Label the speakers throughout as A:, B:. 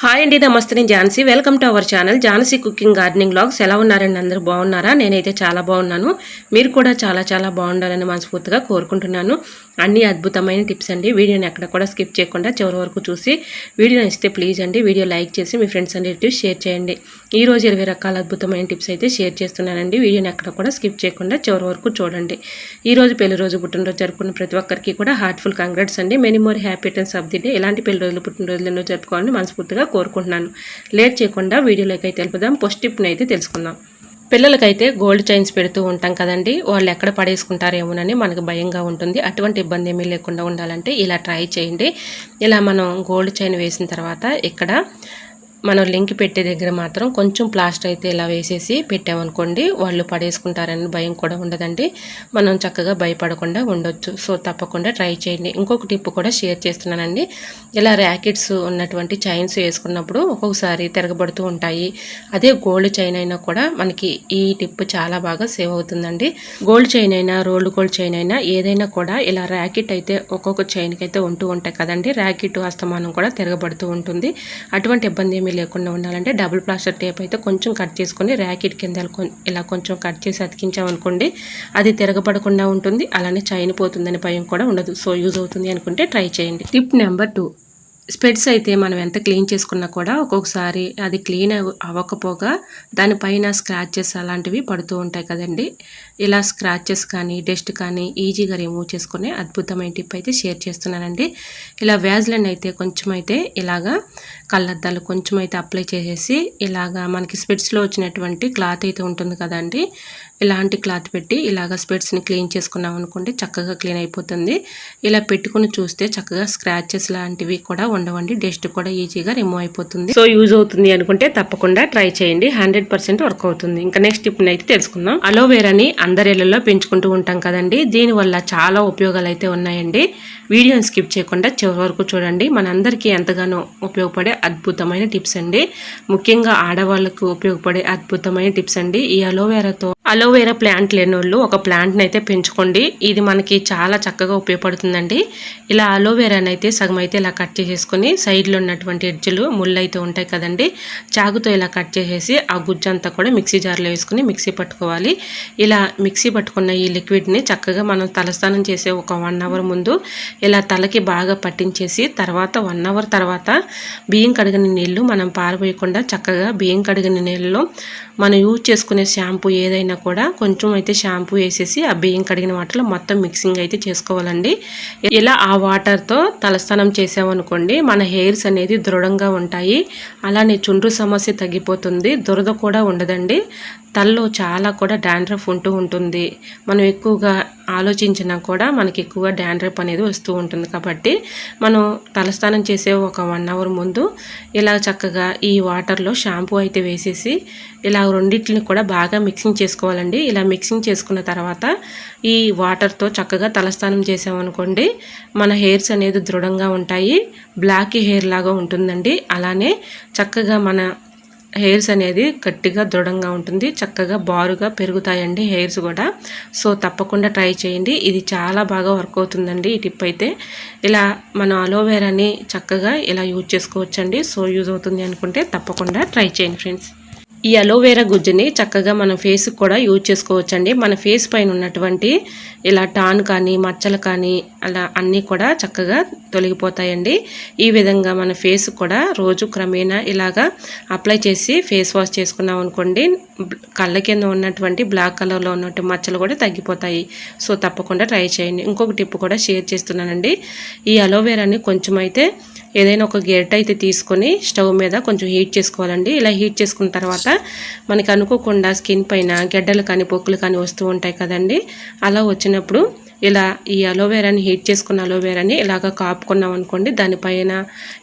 A: Hi అండి, నమస్తే. నేను Jhansi. Welcome to our channel Jhansi cooking gardening vlogs. ఎలా ఉన్నారండి? అందరూ బాగున్నారా? నేనైతే చాలా బాగున్నాను. మీరు కూడా చాలా బాగుండాలని మనస్ఫూర్తిగా కోరుకుంటున్నాను. అన్ని అద్భుతమైన టిప్స్ అండి. వీడియోని ఎక్కడ కూడా స్కిప్ చేయకుండా చివరి వరకు చూసి వీడియో నచ్చితే ప్లీజ్ అండి వీడియో లైక్ చేసి మీ ఫ్రెండ్స్ అండ్ రిలేటివ్స్ షేర్ చేయండి. ఈరోజు 20 రకాల అద్భుతమైన టిప్స్ అయితే షేర్ చేస్తున్నానండి. వీడియోని ఎక్కడ కూడా స్కిప్ చేయకుండా చివరి వరకు చూడండి. ఈరోజు పెళ్లి రోజు, పుట్టినరోజు జరుపుకున్న ప్రతి ఒక్కరికి కూడా హార్ట్ఫుల్ కంగ్రాట్స్ అండి. Many more happy returns of the day. ఎలాంటి పెళ్లి రోజులు, పుట్టినరోజులు ఎన్నో జరుపుకోవాలని మనస్ఫూర్తిగా కోరుకుంటున్నాను. లేట్ చేయకుండా వీడియోలోకి అయితే తెలుపుదాం. ఫస్ట్ టిప్ని అయితే తెలుసుకుందాం. పిల్లలకైతే గోల్డ్ చైన్స్ పెడుతూ ఉంటాం కదండి, వాళ్ళు ఎక్కడ పడేసుకుంటారేమోనని మనకు భయంగా ఉంటుంది. అటువంటి ఇబ్బంది ఏమీ లేకుండా ఉండాలంటే ఇలా ట్రై చేయండి. ఇలా మనం గోల్డ్ చైన్ వేసిన తర్వాత ఇక్కడ మనం లింక్ పెట్టే దగ్గర మాత్రం కొంచెం ప్లాస్టర్ అయితే ఇలా వేసేసి పెట్టామనుకోండి, వాళ్ళు పడేసుకుంటారని భయం కూడా ఉండదండి. మనం చక్కగా భయపడకుండా ఉండొచ్చు. సో తప్పకుండా ట్రై చేయండి. ఇంకొక టిప్ కూడా షేర్ చేస్తున్నానండి. ఇలా ర్యాకెట్స్ ఉన్నటువంటి చైన్స్ వేసుకున్నప్పుడు ఒక్కొక్కసారి తిరగబడుతూ ఉంటాయి. అదే గోల్డ్ చైన్ అయినా కూడా మనకి ఈ టిప్ చాలా బాగా సేవ్ అవుతుందండి. గోల్డ్ చైన్ అయినా, రోల్డ్ గోల్డ్ చైన్ అయినా ఏదైనా కూడా ఇలా ర్యాకెట్ అయితే ఒక్కొక్క చైన్కి అయితే ఉంటూ ఉంటాయి కదండి. ర్యాకెట్ అస్తమానం కూడా తిరగబడుతూ ఉంటుంది. అటువంటి ఇబ్బంది ఏమీ లేకుండా ఉండాలంటే డబుల్ ప్లాస్టర్ టేప్ అయితే కొంచెం కట్ చేసుకొని ర్యాకెట్ కింద ఇలా కొంచెం కట్ చేసి అతికించామనుకోండి, అది తిరగబడకుండా ఉంటుంది. అలానే చైన్ పోతుందని భయం కూడా ఉండదు. సో యూజ్ అవుతుంది అనుకుంటే ట్రై చేయండి. టిప్ నెంబర్ 2, స్పెట్స్ అయితే మనం ఎంత క్లీన్ చేసుకున్నా కూడా ఒక్కొక్కసారి అది క్లీన్ అవ్వకపోగా దానిపైన స్క్రాచెస్ అలాంటివి పడుతూ ఉంటాయి కదండి. ఇలా స్క్రాచెస్ కానీ డస్ట్ కానీ ఈజీగా రిమూవ్ చేసుకునే అద్భుతమైన టిప్ అయితే షేర్ చేస్తున్నానండి. ఇలా వ్యాజ్లైన్ అయితే కొంచెం అయితే ఇలాగా కళ్ళద్దాలు కొంచెం అయితే అప్లై చేసేసి ఇలాగా మనకి స్పెట్స్లో వచ్చినటువంటి క్లాత్ అయితే ఉంటుంది కదండి, ఇలాంటి క్లాత్ పెట్టి ఇలాగ స్పెట్స్ని క్లీన్ చేసుకున్నాం అనుకోండి, చక్కగా క్లీన్ అయిపోతుంది. ఇలా పెట్టుకుని చూస్తే చక్కగా స్క్రాచెస్ లాంటివి కూడా ఉండవండి. డస్ట్ కూడా ఈజీగా రిమూవ్ అయిపోతుంది. సో యూజ్ అవుతుంది అనుకుంటే తప్పకుండా ట్రై చేయండి. 100% వర్క్ అవుతుంది. ఇంకా నెక్స్ట్ టిప్ అయితే తెలుసుకుందాం. అలోవెరాని అందరి ఇళ్లలో పెంచుకుంటూ ఉంటాం కదండి. దీనివల్ల చాలా ఉపయోగాలు అయితే ఉన్నాయండి. వీడియోని స్కిప్ చేయకుండా చివరి వరకు చూడండి. మనందరికీ ఎంతగానో ఉపయోగపడే అద్భుతమైన టిప్స్ అండి. ముఖ్యంగా ఆడవాళ్ళకు ఉపయోగపడే అద్భుతమైన టిప్స్ అండి. ఈ అలోవెరా ప్లాంట్ లేనోళ్ళు ఒక ప్లాంట్ని అయితే పెంచుకోండి. ఇది మనకి చాలా చక్కగా ఉపయోగపడుతుందండి. ఇలా అలోవెరాని అయితే సగం అయితే ఇలా కట్ చేసేసుకొని సైడ్లో ఉన్నటువంటి ఎడ్జులు ముళ్ళు అయితే ఉంటాయి కదండి, చాకుతో ఇలా కట్ చేసేసి ఆ గుజ్జు అంతా కూడా మిక్సీ జార్లో వేసుకుని మిక్సీ పట్టుకోవాలి. ఇలా మిక్సీ పట్టుకున్న ఈ లిక్విడ్ని చక్కగా మనం తలస్నానం చేసే ఒక 1 అవర్ ముందు ఇలా తలకి బాగా పట్టించేసి తర్వాత 1 అవర్ తర్వాత బియ్యం కడిగిన నీళ్ళు మనం పారబోయకుండా చక్కగా బియ్యం కడిగిన నీళ్ళలో మనం యూజ్ చేసుకునే షాంపూ ఏదైనా కూడా కొంచెం అయితే షాంపూ వేసేసి ఆ బియ్యం కడిగిన వాటర్లో మొత్తం మిక్సింగ్ అయితే చేసుకోవాలండి. ఇలా ఆ వాటర్తో తలస్నానం చేసామనుకోండి, మన హెయిర్స్ అనేది దృఢంగా ఉంటాయి. అలానే చుండ్రు సమస్య తగ్గిపోతుంది. దురద కూడా ఉండదండి. తలలో చాలా కూడా డాండ్రఫ్ ఉంటూ ఉంటుంది. మనం ఎక్కువగా ఆలోచించినా కూడా మనకి ఎక్కువగా డాండ్రఫ్ అనేది వస్తూ ఉంటుంది. కాబట్టి మనం తలస్నానం చేసే ఒక 1 అవర్ ముందు ఇలా చక్కగా ఈ వాటర్లో షాంపూ అయితే వేసేసి ఇలా రెండింటిని కూడా బాగా మిక్సింగ్ చేసుకోవాలండి. ఇలా మిక్సింగ్ చేసుకున్న తర్వాత ఈ వాటర్తో చక్కగా తలస్నానం చేసామనుకోండి, మన హెయిర్స్ అనేది దృఢంగా ఉంటాయి. బ్లాక్ హెయిర్ లాగా ఉంటుందండి. అలానే చక్కగా మన హెయిర్స్ అనేది గట్టిగా దృఢంగా ఉంటుంది. చక్కగా బారుగా పెరుగుతాయండి హెయిర్స్ కూడా. సో తప్పకుండా ట్రై చేయండి. ఇది చాలా బాగా వర్క్ అవుతుందండి ఈ టిప్ అయితే. ఇలా మనం అలోవెరాని చక్కగా ఇలా యూజ్ చేసుకోవచ్చండి. సో యూజ్ అవుతుంది అనుకుంటే తప్పకుండా ట్రై చేయండి ఫ్రెండ్స్. ఈ అలోవెరా గుజ్జుని చక్కగా మన ఫేస్కి కూడా యూజ్ చేసుకోవచ్చండి. మన ఫేస్ పైన ఉన్నటువంటి ఇలా టాన్ కానీ మచ్చలు కానీ అలా అన్నీ కూడా చక్కగా తొలగిపోతాయండి. ఈ విధంగా మన ఫేస్ కూడా రోజు క్రమేణా ఇలాగా అప్లై చేసి ఫేస్ వాష్ చేసుకున్నాం అనుకోండి, కళ్ళ కింద ఉన్నటువంటి బ్లాక్ కలర్లో ఉన్నటువంటి మచ్చలు కూడా తగ్గిపోతాయి. సో తప్పకుండా ట్రై చేయండి. ఇంకొక టిప్ కూడా షేర్ చేస్తున్నానండి. ఈ అలోవెరాని కొంచెం అయితే ఏదైనా ఒక గెరిట అయితే తీసుకొని స్టవ్ మీద కొంచెం హీట్ చేసుకోవాలండి. ఇలా హీట్ చేసుకున్న తర్వాత మనకి అనుకోకుండా స్కిన్ పైన గెడ్డలు కానీ పొక్కులు కానీ వస్తూ ఉంటాయి కదండి. అలా వచ్చినప్పుడు ఇలా ఈ అలోవెరాని హీట్ చేసుకున్న అలోవెరాని ఇలాగ కాపుకున్నాం అనుకోండి, దానిపైన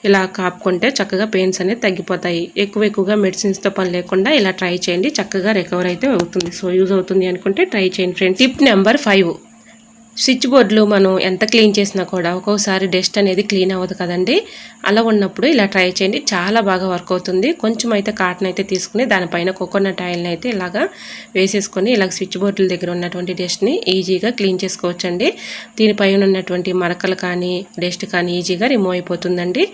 A: ఇలా కాపుకుంటే చక్కగా పెయిన్స్ అనేది తగ్గిపోతాయి. ఎక్కువగా మెడిసిన్స్తో పని లేకుండా ఇలా ట్రై చేయండి. చక్కగా రికవర్ అయితే అవుతుంది. సో యూజ్ అవుతుంది అనుకుంటే ట్రై చేయండి ఫ్రెండ్స్. టిప్ నెంబర్ 5, స్విచ్ బోర్డులు మనం ఎంత క్లీన్ చేసినా కూడా ఒక్కోసారి డస్ట్ అనేది క్లీన్ అవ్వదు కదండి. అలా ఉన్నప్పుడు ఇలా ట్రై చేయండి, చాలా బాగా వర్క్ అవుతుంది. కొంచెం అయితే కాటన్ అయితే తీసుకుని దానిపైన కోకోనట్ ఆయిల్ని అయితే ఇలాగా వేసేసుకొని ఇలా స్విచ్ బోర్డుల దగ్గర ఉన్నటువంటి డస్ట్ని ఈజీగా క్లీన్ చేసుకోవచ్చండి. దీనిపైన ఉన్నటువంటి మరకలు కానీ డస్ట్ కానీ ఈజీగా రిమూవ్ అయిపోతుందండి.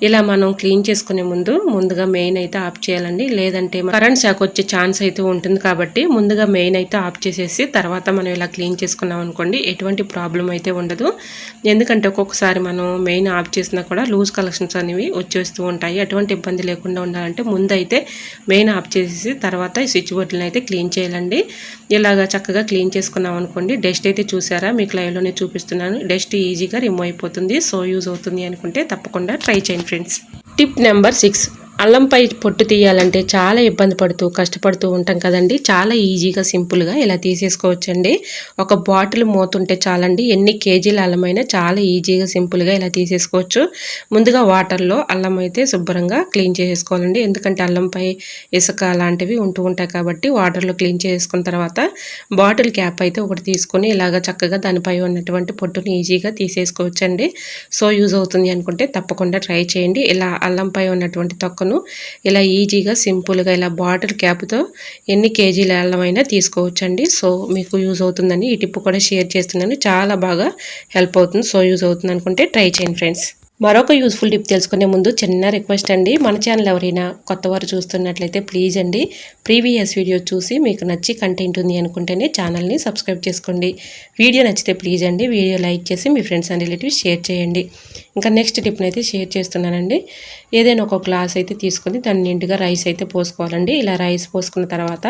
A: ఇలా మనం క్లీన్ చేసుకునే ముందుగా మెయిన్ అయితే ఆఫ్ చేయాలండి, లేదంటే కరెంట్ షాక్ వచ్చే ఛాన్స్ అయితే ఉంటుంది. కాబట్టి ముందుగా మెయిన్ అయితే ఆఫ్ చేసేసి తర్వాత మనం ఇలా క్లీన్ చేసుకున్నాం అనుకోండి, ఎటువంటి ప్రాబ్లం అయితే ఉండదు. ఎందుకంటే ఒక్కొక్కసారి మనం మెయిన్ ఆఫ్ చేసినా కూడా లూజ్ కలెక్షన్స్ అనేవి వచ్చేస్తూ ఉంటాయి. అటువంటి ఇబ్బంది లేకుండా ఉండాలంటే ముందైతే మెయిన్ ఆఫ్ చేసేసి తర్వాత ఈ స్విచ్ బోర్డులను అయితే క్లీన్ చేయాలండి. ఇలాగా చక్కగా క్లీన్ చేసుకున్నాం అనుకోండి, డస్ట్ అయితే చూసారా, మీకు లైవ్లోనే చూపిస్తున్నాను, డస్ట్ ఈజీగా రిమూవ్ అయిపోతుంది. సో యూజ్ అవుతుంది అనుకుంటే తప్పకుండా ట్రై చేయండి ఫ్రెండ్స్. టిప్ నెంబర్ 6, అల్లంపై పొట్టు తీయాలంటే చాలా ఇబ్బంది పడుతూ కష్టపడుతూ ఉంటాం కదండి. చాలా ఈజీగా సింపుల్గా ఇలా తీసేసుకోవచ్చండి. ఒక బాటిల్ మోతుంటే చాలండి, ఎన్ని కేజీల అల్లమైనా చాలా ఈజీగా సింపుల్గా ఇలా తీసేసుకోవచ్చు. ముందుగా వాటర్లో అల్లం అయితే శుభ్రంగా క్లీన్ చేసేసుకోవాలండి, ఎందుకంటే అల్లంపై ఇసుక అలాంటివి ఉంటూ ఉంటాయి కాబట్టి వాటర్లో క్లీన్ చేసుకున్న తర్వాత బాటిల్ క్యాప్ అయితే ఒకటి తీసుకొని ఇలాగ చక్కగా దానిపై ఉన్నటువంటి పొట్టుని ఈజీగా తీసేసుకోవచ్చండి. సో యూజ్ అవుతుంది అనుకుంటే తప్పకుండా ట్రై చేయండి. ఇలా అల్లంపై ఉన్నటువంటి తొక్కను ఇలా ఈజీగా సింపుల్గా ఇలా బాటిల్ క్యాప్తో ఎన్ని కేజీల అల్లమైనా తీసుకోవచ్చండి. సో మీకు యూజ్ అవుతుందని ఈ టిప్ కూడా షేర్ చేస్తున్నాను, చాలా బాగా హెల్ప్ అవుతుంది. సో యూజ్ అవుతుంది అనుకుంటే ట్రై చేయండి ఫ్రెండ్స్. మరొక యూస్ఫుల్ టిప్ తెలుసుకునే ముందు చిన్న రిక్వెస్ట్ అండి, మన ఛానల్ ఎవరైనా కొత్త వారు చూస్తున్నట్లయితే ప్లీజ్ అండి, ప్రీవియస్ వీడియో చూసి మీకు నచ్చి కంటెంట్ ఉంది అనుకుంటేనే ఛానల్ని సబ్స్క్రైబ్ చేసుకోండి. వీడియో నచ్చితే ప్లీజ్ అండి వీడియో లైక్ చేసి మీ ఫ్రెండ్స్ అండ్ రిలేటివ్స్ షేర్ చేయండి. ఇంకా నెక్స్ట్ టిప్ని అయితే షేర్ చేస్తున్నానండి. ఏదైనా ఒక గ్లాస్ అయితే తీసుకొని దాన్ని నిండుగా రైస్ అయితే పోసుకోవాలండి. ఇలా రైస్ పోసుకున్న తర్వాత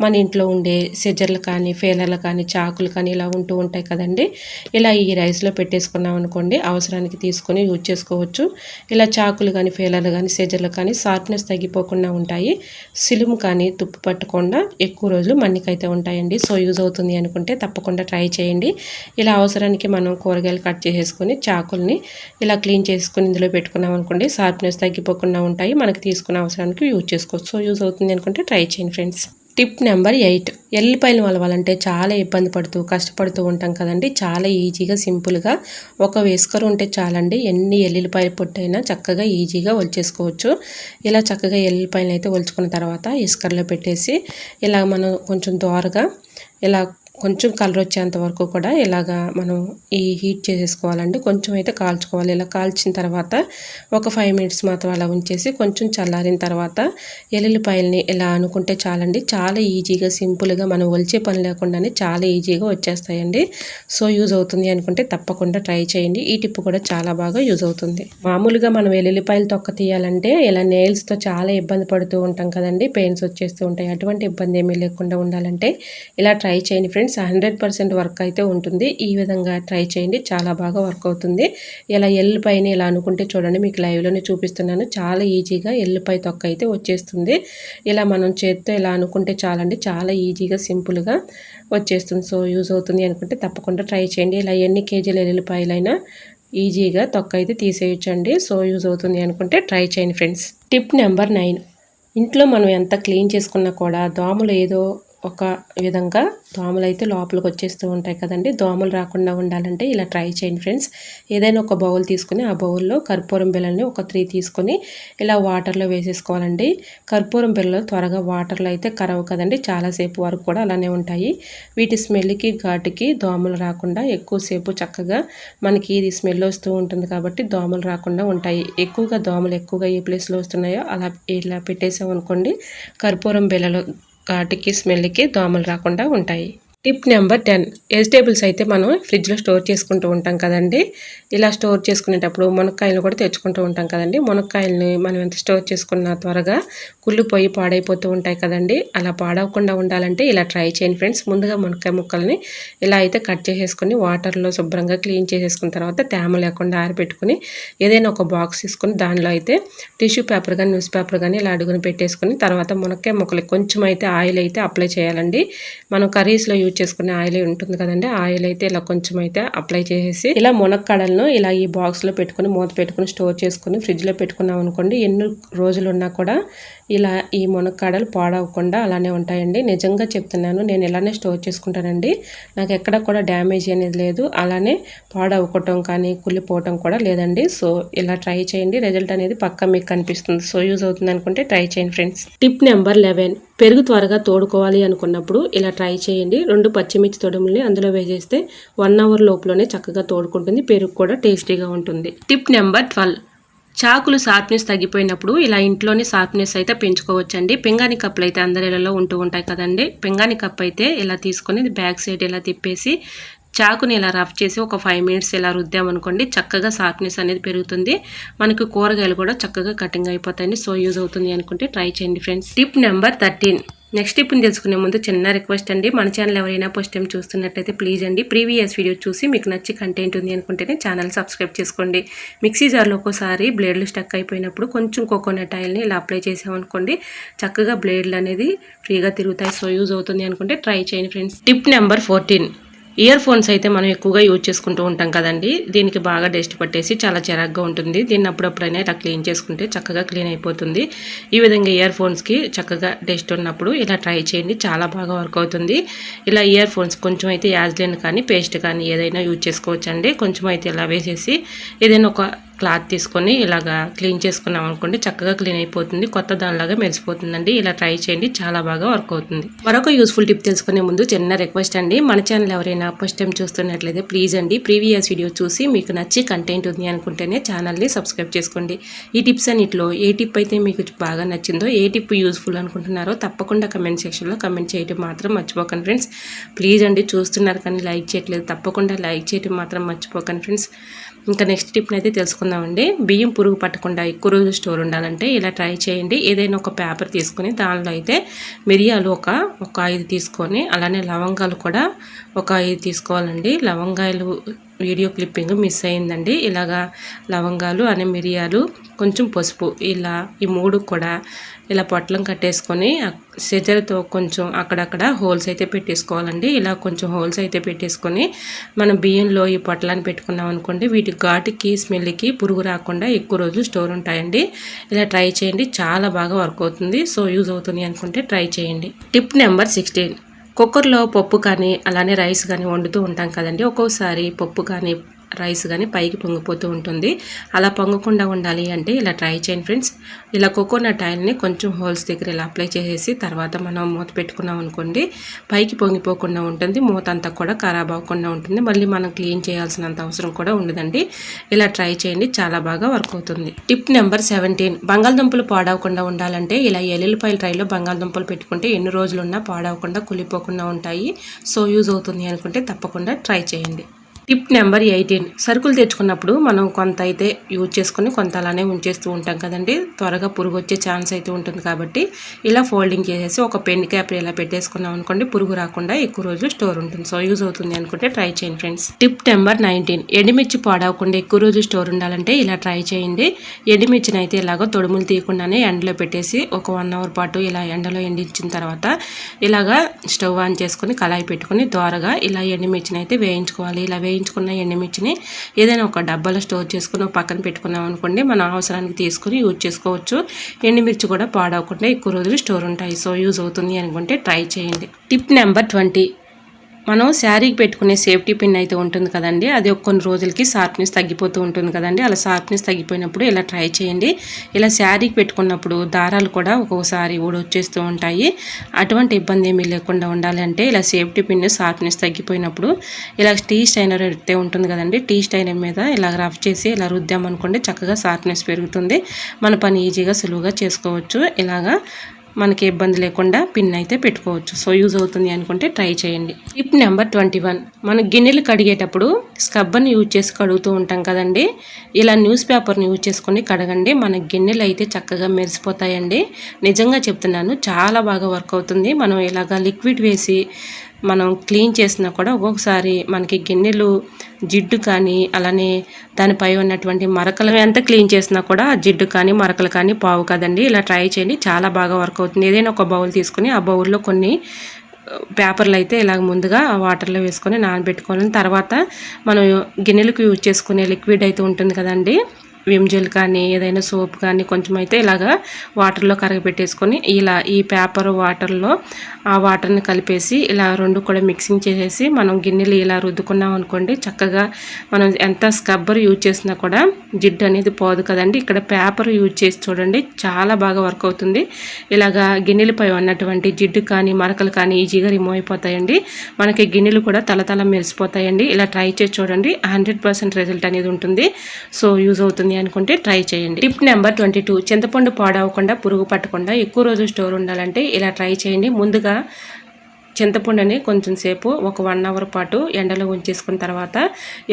A: మన ఇంట్లో ఉండే సిజర్లు కానీ ఫేలర్లు కానీ చాకులు కానీ ఇలా ఉంటూ ఉంటాయి కదండి. ఇలా ఈ రైస్లో పెట్టేసుకున్నాం అనుకోండి, అవసరానికి తీసుకొని యూజ్ చేసుకోవచ్చు. ఇలా చాకులు కానీ ఫేలర్లు కానీ సిజర్లు కానీ షార్ప్నెస్ తగ్గిపోకుండా ఉంటాయి. సిలుము కానీ తుప్పు పట్టకుండా ఎక్కువ రోజులు మన్నికైతే ఉంటాయండి. సో యూజ్ అవుతుంది అనుకుంటే తప్పకుండా ట్రై చేయండి. ఇలా అవసరానికి మనం కూరగాయలు కట్ చేసేసుకొని చాకుల్ని ఇలా క్లీన్ చేసుకొని ఇందులో పెట్టుకున్నాం అనుకోండి, షార్ప్నెస్ తగ్గిపోకుండా ఉంటాయి. మనకి తీసుకున్న అవసరానికి యూజ్ చేసుకోవచ్చు. సో యూజ్ అవుతుంది అనుకుంటే ట్రై చేయండి ఫ్రెండ్స్. టిప్ నెంబర్ 8, ఎల్లిపాయలు వలవాలంటే చాలా ఇబ్బంది పడుతూ కష్టపడుతూ ఉంటాం కదండి. చాలా ఈజీగా సింపుల్గా ఒక విస్కర్ ఉంటే చాలండి, ఎన్ని ఎల్లిపాయలు పొట్టైనా చక్కగా ఈజీగా ఒలిచేసుకోవచ్చు. ఇలా చక్కగా ఎల్లిపాయలు అయితే ఒలుచుకున్న తర్వాత ఇస్కర్లో పెట్టేసి ఇలా మనం కొంచెం దోరగా ఇలా కొంచెం కలర్ వచ్చేంత వరకు కూడా ఇలాగా మనం ఈ హీట్ చేసేసుకోవాలండి. కొంచెం అయితే కాల్చుకోవాలి. ఇలా కాల్చిన తర్వాత ఒక 5 మినిట్స్ మాత్రం అలా ఉంచేసి కొంచెం చల్లారిన తర్వాత ఎల్లుల్లిపాయల్ని ఇలా అనుకుంటే చాలండి, చాలా ఈజీగా సింపుల్గా మనం ఒలిచే పని లేకుండానే చాలా ఈజీగా వచ్చేస్తాయండి. సో యూజ్ అవుతుంది అనుకుంటే తప్పకుండా ట్రై చేయండి. ఈ టిప్ కూడా చాలా బాగా యూజ్ అవుతుంది. మామూలుగా మనం ఎల్లుల్లిపాయలు తొక్క తీయాలంటే ఇలా నెయిల్స్తో చాలా ఇబ్బంది పడుతూ ఉంటాం కదండి, పెయిన్స్ వచ్చేస్తూ ఉంటాయి. అటువంటి ఇబ్బంది ఏమీ లేకుండా ఉండాలంటే ఇలా ట్రై చేయండి ఫ్రెండ్స్. 100% వర్క్ అయితే ఉంటుంది. ఈ విధంగా ట్రై చేయండి, చాలా బాగా వర్క్ అవుతుంది. ఇలా ఎల్లుపైని ఇలా అనుకుంటే చూడండి, మీకు లైవ్లోనే చూపిస్తున్నాను, చాలా ఈజీగా ఎల్లుపై తొక్క అయితే వచ్చేస్తుంది. ఇలా మనం చేత్తో ఇలా అనుకుంటే చాలండి, చాలా ఈజీగా సింపుల్గా వచ్చేస్తుంది. సో యూజ్ అవుతుంది అనుకుంటే తప్పకుండా ట్రై చేయండి. ఇలా ఎన్ని కేజీల ఎల్లుల్లిపాయలైనా ఈజీగా తొక్క అయితే తీసేయచ్చండి. సో యూజ్ అవుతుంది అనుకుంటే ట్రై చేయండి ఫ్రెండ్స్. టిప్ నెంబర్ 9, ఇంట్లో మనం ఎంత క్లీన్ చేసుకున్నా కూడా దోమలు ఏదో ఒక విధంగా దోమలు అయితే లోపలికి వచ్చేస్తూ ఉంటాయి కదండి. దోమలు రాకుండా ఉండాలంటే ఇలా ట్రై చేయండి ఫ్రెండ్స్. ఏదైనా ఒక బౌల్ తీసుకుని ఆ బౌల్లో కర్పూరం బిళ్ళని ఒక 3 తీసుకొని ఇలా వాటర్లో వేసేసుకోవాలండి. కర్పూరం బిళ్ళలు త్వరగా వాటర్లో అయితే కరవు కదండి, చాలాసేపు వరకు కూడా అలానే ఉంటాయి. వీటి స్మెల్కి ఘాటుకి దోమలు రాకుండా ఎక్కువసేపు చక్కగా మనకి ఇది స్మెల్ వస్తూ ఉంటుంది కాబట్టి దోమలు రాకుండా ఉంటాయి. ఎక్కువగా దోమలు ఎక్కువగా ఏ ప్లేస్లో వస్తున్నాయో అలా ఇలా పెట్టేసాం అనుకోండి, కర్పూరం బిళ్ళలు ఘాటుకి స్మెల్కి దోమలు రాకుండా ఉంటాయి. టిప్ నెంబర్ 10, వెజిటేబుల్స్ అయితే మనం ఫ్రిడ్జ్లో స్టోర్ చేసుకుంటూ ఉంటాం కదండి. ఇలా స్టోర్ చేసుకునేటప్పుడు మునక్కాయలు కూడా తెచ్చుకుంటూ ఉంటాం కదండి. మునక్కాయలని మనం ఎంత స్టోర్ చేసుకున్నా త్వరగా కుళ్ళిపోయి పాడైపోతూ ఉంటాయి కదండి. అలా పాడవకుండా ఉండాలంటే ఇలా ట్రై చేయండి ఫ్రెండ్స్. ముందుగా మునక్కాయ ముక్కల్ని ఇలా అయితే కట్ చేసేసుకొని వాటర్లో శుభ్రంగా క్లీన్ చేసేసుకున్న తర్వాత తేమ లేకుండా ఆరిపెట్టుకుని ఏదైనా ఒక బాక్స్ తీసుకొని దానిలో అయితే టిష్యూ పేపర్ కానీ న్యూస్ పేపర్ కానీ ఇలా అడుగుని పెట్టేసుకొని తర్వాత మునక్కాయ ముక్కలకి కొంచెం అయితే ఆయిల్ అయితే అప్లై చేయాలండి. మనం కర్రీస్లో యూజ్ చేసుకునే ఆయిల్ ఉంటుంది కదండి, ఆయిల్ అయితే ఇలా కొంచెం అయితే అప్లై చేసేసి ఇలా మునక్కాడలను ఇలా ఈ బాక్స్లో పెట్టుకుని మూత పెట్టుకుని స్టోర్ చేసుకుని ఫ్రిడ్జ్లో పెట్టుకున్నాం అనుకోండి, ఎన్ని రోజులు ఉన్నా కూడా ఇలా ఈ మునక్కాడలు పాడవకుండా అలానే ఉంటాయండి. నిజంగా చెప్తున్నాను, నేను ఇలానే స్టోర్ చేసుకుంటానండి. నాకు ఎక్కడ కూడా డ్యామేజ్ అనేది లేదు, అలానే పాడవటం కానీ కుళ్ళిపోవటం కూడా లేదండి. సో ఇలా ట్రై చేయండి, రిజల్ట్ అనేది పక్కా మీకు కనిపిస్తుంది. సో యూజ్ అవుతుంది అనుకుంటే ట్రై చేయండి ఫ్రెండ్స్. టిప్ నెంబర్ 11, పెరుగు త్వరగా తోడుకోవాలి అనుకున్నప్పుడు ఇలా ట్రై చేయండి. 2 పచ్చిమిర్చి తొడుముల్ని అందులో వేసేస్తే 1 అవర్ లోపలనే చక్కగా తోడుకుంటుంది, పెరుగు కూడా టేస్టీగా ఉంటుంది. టిప్ నెంబర్ 12, చాకులు షార్ప్నెస్ తగ్గిపోయినప్పుడు ఇలా ఇంట్లోనే షార్ప్నెస్ అయితే పెంచుకోవచ్చండి. పింగాణి కప్పులు అయితే అందరిలో ఉంటూ ఉంటాయి కదండి, పింగాణి కప్ అయితే ఇలా తీసుకొని బ్యాక్ సైడ్ ఇలా తిప్పేసి చాకుని ఇలా రఫ్ చేసి ఒక 5 మినిట్స్ ఇలా రుద్దామనుకోండి, చక్కగా షార్ప్నెస్ అనేది పెరుగుతుంది. మనకి కూరగాయలు కూడా చక్కగా కటింగ్ అయిపోతాయండి. సో యూజ్ అవుతుంది అనుకుంటే ట్రై చేయండి ఫ్రెండ్స్. టిప్ నెంబర్ 13, నెక్స్ట్ టిప్ని తెలుసుకునే ముందు చిన్న రిక్వెస్ట్ అండి, మన ఛానల్ ఎవరైనా ఫస్ట్ టైం చూస్తున్నట్టయితే ప్లీజ్ అండి ప్రీవియస్ వీడియో చూసి మీకు నచ్చి కంటెంట్ ఉంది అనుకుంటేనే ఛానల్ సబ్స్క్రైబ్ చేసుకోండి. మిక్సీ జార్లో ఒక్కోసారి బ్లేడ్లు స్టక్ అయిపోయినప్పుడు కొంచెం కోకోనట్ ఆయిల్ని ఇలా అప్లై చేసామనుకోండి, చక్కగా బ్లేడ్లు అనేది ఫ్రీగా తిరుగుతాయి. సో యూజ్ అవుతుంది అనుకుంటే ట్రై చేయండి friends. Tip number 14, ear phones అయితే మనం ఎక్కువగా యూజ్ చేసుకుంటూ ఉంటాం కదండి, దీనికి బాగా డస్ట్ పట్టేసి చాలా చిరాగ్గా ఉంటుంది. దీన్ని అప్పుడప్పుడైనా ఇలా క్లీన్ చేసుకుంటే చక్కగా క్లీన్ అయిపోతుంది. ఈ విధంగా ఇయర్ ఫోన్స్కి చక్కగా డస్ట్ ఉన్నప్పుడు ఇలా ట్రై చేయండి, చాలా బాగా వర్క్ అవుతుంది. ఇలా ఇయర్ ఫోన్స్ కొంచెం అయితే యాజ్లైన్ కానీ పేస్ట్ కానీ ఏదైనా యూజ్ చేసుకోవచ్చండి. కొంచెం అయితే ఇలా వేసేసి ఏదైనా ఒక క్లాత్ తీసుకొని ఇలాగా క్లీన్ చేసుకున్నాం అనుకోండి, చక్కగా క్లీన్ అయిపోతుంది, కొత్త దానిలాగా మెరిసిపోతుందండి. ఇలా ట్రై చేయండి, చాలా బాగా వర్క్ అవుతుంది. మరొక యూస్ఫుల్ టిప్ తెలుసుకునే ముందు చిన్న రిక్వెస్ట్ అండి, మన ఛానల్ ఎవరైనా ఫస్ట్ టైం చూస్తున్నట్లయితే ప్లీజ్ అండి ప్రీవియస్ వీడియో చూసి మీకు నచ్చి కంటెంట్ ఉంది అనుకుంటేనే ఛానల్ని సబ్స్క్రైబ్ చేసుకోండి. ఈ టిప్స్ అన్నిటిలో ఏ టిప్ అయితే మీకు బాగా నచ్చిందో, ఏ టిప్ యూస్ఫుల్ అనుకుంటున్నారో తప్పకుండా కమెంట్ సెక్షన్లో కమెంట్ చేయడం మాత్రం మర్చిపోకండి ఫ్రెండ్స్. ప్లీజ్ అండి, చూస్తున్నారు కానీ లైక్ చేయట్లేదు, తప్పకుండా లైక్ చేయడం మాత్రం మర్చిపోకండి ఫ్రెండ్స్. ఇంకా నెక్స్ట్ టిప్ని అయితే తెలుసుకుందామండి. బియ్యం పురుగు పట్టకుండా ఎక్కువ రోజులు స్టోర్ ఉండాలంటే ఇలా ట్రై చేయండి. ఏదైనా ఒక పేపర్ తీసుకొని దానిలో అయితే మిరియాలు ఒక 5 తీసుకొని, అలానే లవంగాలు కూడా ఒక 5 తీసుకోవాలండి. లవంగాయలు వీడియో క్లిప్పింగ్ మిస్ అయిందండి. ఇలాగా లవంగాలు అనే మిరియాలు కొంచెం పసుపు ఇలా ఈ 3 కూడా ఇలా పొట్లం కట్టేసుకొని సిజర్తో కొంచెం అక్కడక్కడ హోల్స్ అయితే పెట్టేసుకోవాలండి. ఇలా కొంచెం హోల్స్ అయితే పెట్టేసుకొని మనం బియ్యంలో ఈ పొట్లాన్ని పెట్టుకున్నాం అనుకోండి, వీటి ఘాటుకి స్మెల్కి పురుగు రాకుండా ఎక్కువ రోజులు స్టోర్ ఉంటాయండి. ఇలా ట్రై చేయండి, చాలా బాగా వర్క్ అవుతుంది. సో యూజ్ అవుతుంది అనుకుంటే ట్రై చేయండి. టిప్ నెంబర్ 16, కుక్కర్లో పప్పు కానీ అలానే రైస్ కానీ వండుతూ ఉంటాం కదండి, ఒక్కోసారి పప్పు కానీ రైస్ కానీ పైకి పొంగిపోతూ ఉంటుంది. అలా పొంగకుండా ఉండాలి అంటే ఇలా ట్రై చేయండి ఫ్రెండ్స్. ఇలా కోకోనట్ ఆయిల్ని కొంచెం హోల్స్ దగ్గర ఇలా అప్లై చేసేసి తర్వాత మనం మూత పెట్టుకున్నాం అనుకోండి, పైకి పొంగిపోకుండా ఉంటుంది, మూత అంతా కూడా ఖరాబ్ అవ్వకుండా ఉంటుంది, మళ్ళీ మనం క్లీన్ చేయాల్సినంత అవసరం కూడా ఉండదండి. ఇలా ట్రై చేయండి, చాలా బాగా వర్క్ అవుతుంది. టిప్ నెంబర్ 17, బంగాళదుంపలు పాడవకుండా ఉండాలంటే ఇలా ఎల్లుల్లిపాయల ట్రైలో బంగాళదుంపలు పెట్టుకుంటే ఎన్ని రోజులున్నా పాడవకుండా కుళ్ళిపోకుండా ఉంటాయి. సో యూజ్ అవుతుంది అనుకుంటే తప్పకుండా ట్రై చేయండి. టిప్ నెంబర్ 18, సరుకులు తెచ్చుకున్నప్పుడు మనం కొంత అయితే యూజ్ చేసుకుని కొంత అలానే ఉంచేస్తూ ఉంటాం కదండి, త్వరగా పురుగు వచ్చే ఛాన్స్ అయితే ఉంటుంది. కాబట్టి ఇలా ఫోల్డింగ్ చేసేసి ఒక పెన్ క్యాప్ ఇలా పెట్టేసుకున్నాం అనుకోండి, పురుగు రాకుండా ఎక్కువ రోజులు స్టోర్ ఉంటుంది. సో యూజ్ అవుతుంది అనుకుంటే ట్రై చేయండి ఫ్రెండ్స్. టిప్ నెంబర్ 19, ఎండుమిర్చి పాడవకుండా ఎక్కువ రోజులు స్టోర్ ఉండాలంటే ఇలా ట్రై చేయండి. ఎండుమిర్చిని అయితే ఇలాగ తొడుములు తీయకుండానే ఎండలో పెట్టేసి ఒక 1 అవర్ పాటు ఇలా ఎండలో ఎండించిన తర్వాత ఇలాగా స్టవ్ ఆన్ చేసుకుని కళాయి పెట్టుకుని దోరగా ఇలా ఎండుమిర్చిని అయితే వేయించుకోవాలి. ఇలా వేయించుకున్న ఎండుమిర్చిని ఏదైనా ఒక డబ్బాలో స్టోర్ చేసుకుని పక్కన పెట్టుకున్నాం అనుకోండి, మన అవసరానికి తీసుకుని యూజ్ చేసుకోవచ్చు. ఎండుమిర్చి కూడా పాడవకుండా ఎక్కువ రోజులు స్టోర్ ఉంటాయి. సో యూజ్ అవుతుంది అనుకుంటే ట్రై చేయండి. టిప్ నెంబర్ 20, మనం శారీకి పెట్టుకునే సేఫ్టీ పిన్ అయితే ఉంటుంది కదండి, అది కొన్ని రోజులకి షార్ప్నెస్ తగ్గిపోతూ ఉంటుంది కదండి. అలా షార్ప్నెస్ తగ్గిపోయినప్పుడు ఇలా ట్రై చేయండి. ఇలా శారీకి పెట్టుకున్నప్పుడు దారాలు కూడా ఒక్కొక్కసారి ఊడొచ్చేస్తూ ఉంటాయి. అటువంటి ఇబ్బంది ఏమీ లేకుండా ఉండాలి అంటే ఇలా సేఫ్టీ పిన్ షార్ప్నెస్ తగ్గిపోయినప్పుడు ఇలా టీ స్టైనర్ అయితే ఉంటుంది కదండి, టీ స్టైనర్ మీద ఇలా రఫ్ చేసి ఇలా రుద్దామనుకోండి, చక్కగా షార్ప్నెస్ పెరుగుతుంది, మన పని ఈజీగా సులువుగా చేసుకోవచ్చు. ఇలాగా మనకి ఇబ్బంది లేకుండా పిన్ అయితే పెట్టుకోవచ్చు. సో యూజ్ అవుతుంది అనుకుంటే ట్రై చేయండి. టిప్ నెంబర్ 21, మనం గిన్నెలు కడిగేటప్పుడు స్క్రబ్బర్ని యూజ్ చేసి కడుగుతూ ఉంటాం కదండి, ఇలా న్యూస్ పేపర్ని యూజ్ చేసుకొని కడగండి, మన గిన్నెలు అయితే చక్కగా మెరిసిపోతాయండి. నిజంగా చెప్తున్నాను, చాలా బాగా వర్క్ అవుతుంది. మనం ఇలాగా లిక్విడ్ వేసి మనం క్లీన్ చేసినా కూడా ఒక్కొక్కసారి మనకి గిన్నెలు జిడ్డు కానీ అలానే దానిపై ఉన్నటువంటి మరకలు ఎంత క్లీన్ చేసినా కూడా జిడ్డు కానీ మరకలు కానీ పావు కదండి. ఇలా ట్రై చేయండి, చాలా బాగా వర్క్ అవుతుంది. ఏదైనా ఒక బౌల్ తీసుకుని ఆ బౌల్లో కొన్ని పేపర్లు అయితే ఇలాగ ముందుగా వాటర్లో వేసుకొని నానబెట్టుకోవాలి. తర్వాత మనం గిన్నెలకు యూజ్ చేసుకునే లిక్విడ్ అయితే ఉంటుంది కదండి, విమ్ జెల్ కానీ ఏదైనా సోప్ కానీ కొంచెం అయితే ఇలాగా వాటర్లో కరగబెట్టేసుకొని ఇలా ఈ పేపర్ వాటర్లో ఆ వాటర్ని కలిపేసి ఇలా రెండు కూడా మిక్సింగ్ చేసేసి మనం గిన్నెలు ఇలా రుద్దుకున్నాం అనుకోండి, చక్కగా మనం ఎంత స్క్రబ్బర్ యూజ్ చేసినా కూడా జిడ్డు అనేది పోదు కదండి. ఇక్కడ పేపర్ యూజ్ చేసి చూడండి, చాలా బాగా వర్క్ అవుతుంది. ఇలాగా గిన్నెలపై ఉన్నటువంటి జిడ్డు కానీ మరకలు కానీ ఈజీగా రిమూవ్ అయిపోతాయండి. మనకి గిన్నెలు కూడా తలతల మెరిసిపోతాయండి. ఇలా ట్రై చేసి చూడండి, 100% రిజల్ట్ అనేది ఉంటుంది. సో యూజ్ అవుతుంది అనుకుంటే ట్రై చేయండి. టిప్ నెంబర్ 22, చింతపండు పాడవకుండా పురుగు పట్టకుండా ఎక్కువ రోజులు స్టోర్ ఉండాలంటే ఇలా ట్రై చేయండి. ముందుగా చింతపండుని కొంచెం సేపు ఒక 1 అవర్ పాటు ఎండలో ఉంచేసుకున్న తర్వాత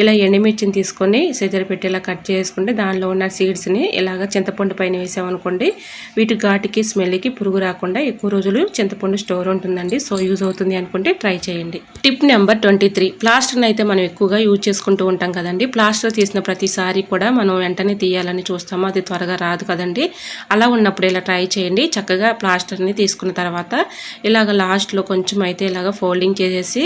A: ఇలా ఎండుమిర్చిని తీసుకొని సెజరు పెట్టి ఇలా కట్ చేసుకుంటే దానిలో ఉన్న సీడ్స్ని ఇలాగ చింతపండు పైన వేసామనుకోండి, వీటి ఘాటుకి స్మెల్కి పురుగు రాకుండా ఎక్కువ రోజులు చింతపండు స్టోర్ ఉంటుందండి. సో యూజ్ అవుతుంది అనుకుంటే ట్రై చేయండి. టిప్ నెంబర్ 23, ప్లాస్టర్ని అయితే మనం ఎక్కువగా యూజ్ చేసుకుంటూ ఉంటాం కదండి. ప్లాస్టర్ తీసిన ప్రతిసారి కూడా మనం వెంటనే తీయాలని చూస్తాము, అది త్వరగా రాదు కదండి. అలా ఉన్నప్పుడు ఇలా ట్రై చేయండి. చక్కగా ప్లాస్టర్ని తీసుకున్న తర్వాత ఇలాగ లాస్ట్లో కొంచెం అయితే ఇలాగ ఫోల్డింగ్ చేసేసి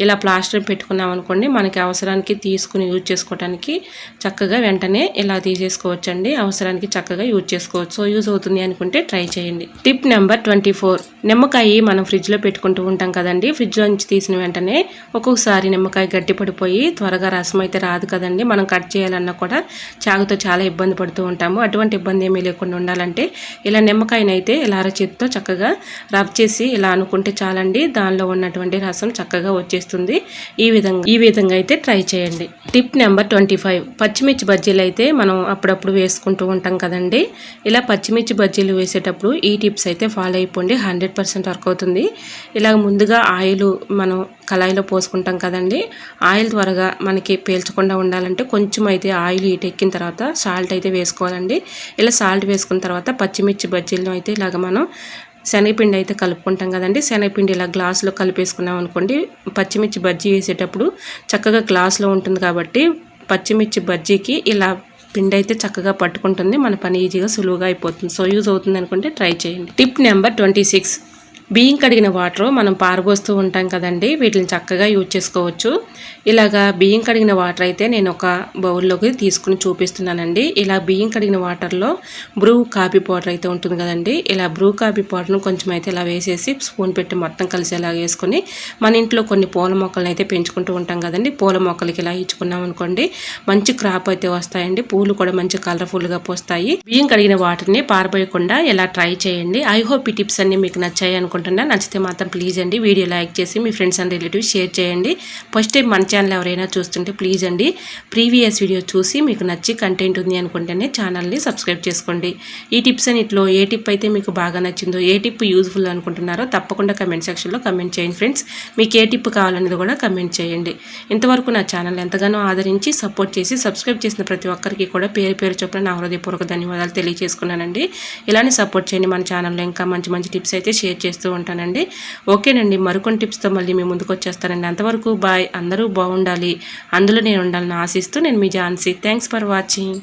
A: ఇలా ప్లాస్టర్ పెట్టుకున్నాం అనుకోండి, మనకి అవసరానికి తీసుకుని యూజ్ చేసుకోవడానికి చక్కగా వెంటనే ఇలా తీసేసుకోవచ్చు అండి. అవసరానికి చక్కగా యూజ్ చేసుకోవచ్చు. సో యూజ్ అవుతుంది అనుకుంటే ట్రై చేయండి. టిప్ నెంబర్ 24, నిమ్మకాయ మనం ఫ్రిడ్జ్లో పెట్టుకుంటూ ఉంటాం కదండి. ఫ్రిడ్జ్లో నుంచి తీసిన వెంటనే ఒక్కొక్కసారి నిమ్మకాయ గట్టి పడిపోయి త్వరగా రసం అయితే రాదు కదండి. మనం కట్ చేయాలన్నా కూడా చాకుతో చాలా ఇబ్బంది పడుతూ ఉంటాము. అటువంటి ఇబ్బంది ఏమీ లేకుండా ఉండాలంటే ఇలా నిమ్మకాయనైతే ఇలా అరచేతితో చక్కగా రబ్ చేసి ఇలా అనుకుంటే చాలండి, దానిలో ఉన్నటువంటి రసం చక్కగా వచ్చేస్తుంది. ఈ విధంగా అయితే ట్రై చేయండి. టిప్ నెంబర్ 25, పచ్చిమిర్చి బజ్జీలు అయితే మనం అప్పుడప్పుడు వేసుకుంటూ ఉంటాం కదండి. ఇలా పచ్చిమిర్చి బజ్జీలు వేసేటప్పుడు ఈ టిప్స్ అయితే ఫాలో అయిపోండి, 100% వర్క్ అవుతుంది. ఇలాగ ముందుగా ఆయిల్ మనం కళాయిలో పోసుకుంటాం కదండి. ఆయిల్ త్వరగా మనకి పీల్చకుండా ఉండాలంటే కొంచెం అయితే ఆయిల్ హీట్ ఎక్కిన తర్వాత సాల్ట్ అయితే వేసుకోవాలండి. ఇలా సాల్ట్ వేసుకున్న తర్వాత పచ్చిమిర్చి బజ్జీలను అయితే ఇలాగ మనం శనగపిండి అయితే కలుపుకుంటాం కదండి. శనగపిండి ఇలా గ్లాసులో కలిపేసుకున్నాం అనుకోండి, పచ్చిమిర్చి బజ్జీ వేసేటప్పుడు చక్కగా గ్లాసులో ఉంటుంది కాబట్టి పచ్చిమిర్చి బజ్జీకి ఇలా పిండి అయితే చక్కగా పట్టుకుంటుంది, మన పని ఈజీగా సులువుగా అయిపోతుంది. సో యూజ్ అవుతుంది అనుకుంటే ట్రై చేయండి. టిప్ నెంబర్ 26, బియ్యం కడిగిన వాటర్ మనం పారబోస్తూ ఉంటాం కదండి, వీటిని చక్కగా యూజ్ చేసుకోవచ్చు. ఇలాగా బియ్యం కడిగిన వాటర్ అయితే నేను ఒక బౌల్లోకి తీసుకుని చూపిస్తున్నానండి. ఇలా బియ్యం కడిగిన వాటర్లో బ్రూ కాఫీ పౌడర్ అయితే ఉంటుంది కదండి. ఇలా బ్రూ కాఫీ పౌడర్ను కొంచెం అయితే ఇలా వేసేసి స్పూన్ పెట్టి మొత్తం కలిసేలా వేసుకొని మన ఇంట్లో కొన్ని పూల మొక్కలను అయితే పెంచుకుంటూ ఉంటాం కదండి. పూల మొక్కలకి ఇలా ఇచ్చుకున్నాం అనుకోండి, మంచి క్రాప్ అయితే వస్తాయండి. పూలు కూడా మంచి కలర్ఫుల్గా పోస్తాయి. బియ్యం కడిగిన వాటర్ని పారబోయకుండా ఇలా ట్రై చేయండి. ఐ హోప్ ఈ టిప్స్ అన్ని మీకు నచ్చాయి అనుకుంటున్నా. నచ్చితే మాత్రం ప్లీజ్ అండి వీడియో లైక్ చేసి మీ ఫ్రెండ్స్ అండ్ రిలేటివ్స్ షేర్ చేయండి. ఫస్ట్ టైం మన ఛానల్ ఎవరైనా చూస్తుంటే ప్లీజ్ అండి ప్రీవియస్ వీడియో చూసి మీకు నచ్చి కంటెంట్ ఉంది అనుకుంటేనే ఛానల్ని సబ్స్క్రైబ్ చేసుకోండి. ఈ టిప్స్ అన్నిట్లో ఏ టిప్ అయితే మీకు బాగా నచ్చిందో, ఏ టిప్ యూజ్ఫుల్ అనుకుంటున్నారో తప్పకుండా కమెంట్ సెక్షన్లో కమెంట్ చేయండి ఫ్రెండ్స్. మీకు ఏ టిప్ కావాలనేది కూడా కమెంట్ చేయండి. ఇంతవరకు నా ఛానల్ ఎంతగానో ఆదరించి సపోర్ట్ చేసి సబ్స్క్రైబ్ చేసిన ప్రతి ఒక్కరికి కూడా పేరు పేరు చొప్పున నా హృదయపూర్వక ధన్యవాదాలు తెలియజేసుకున్నానండి. ఇలానే సపోర్ట్ చేయండి. మన ఛానల్లో ఇంకా మంచి మంచి టిప్స్ అయితే షేర్ చేస్తూ ఉంటానండి. ఓకేనండి, మరికొన్ని టిప్స్తో మళ్ళీ మీ ముందుకు వచ్చేస్తానండి. అంతవరకు బాయ్. అందరూ బాగుండాలి, అందులో నేను ఉండాలని ఆశిస్తూ నేను మీ ఝాన్సీ. Thanks for watching.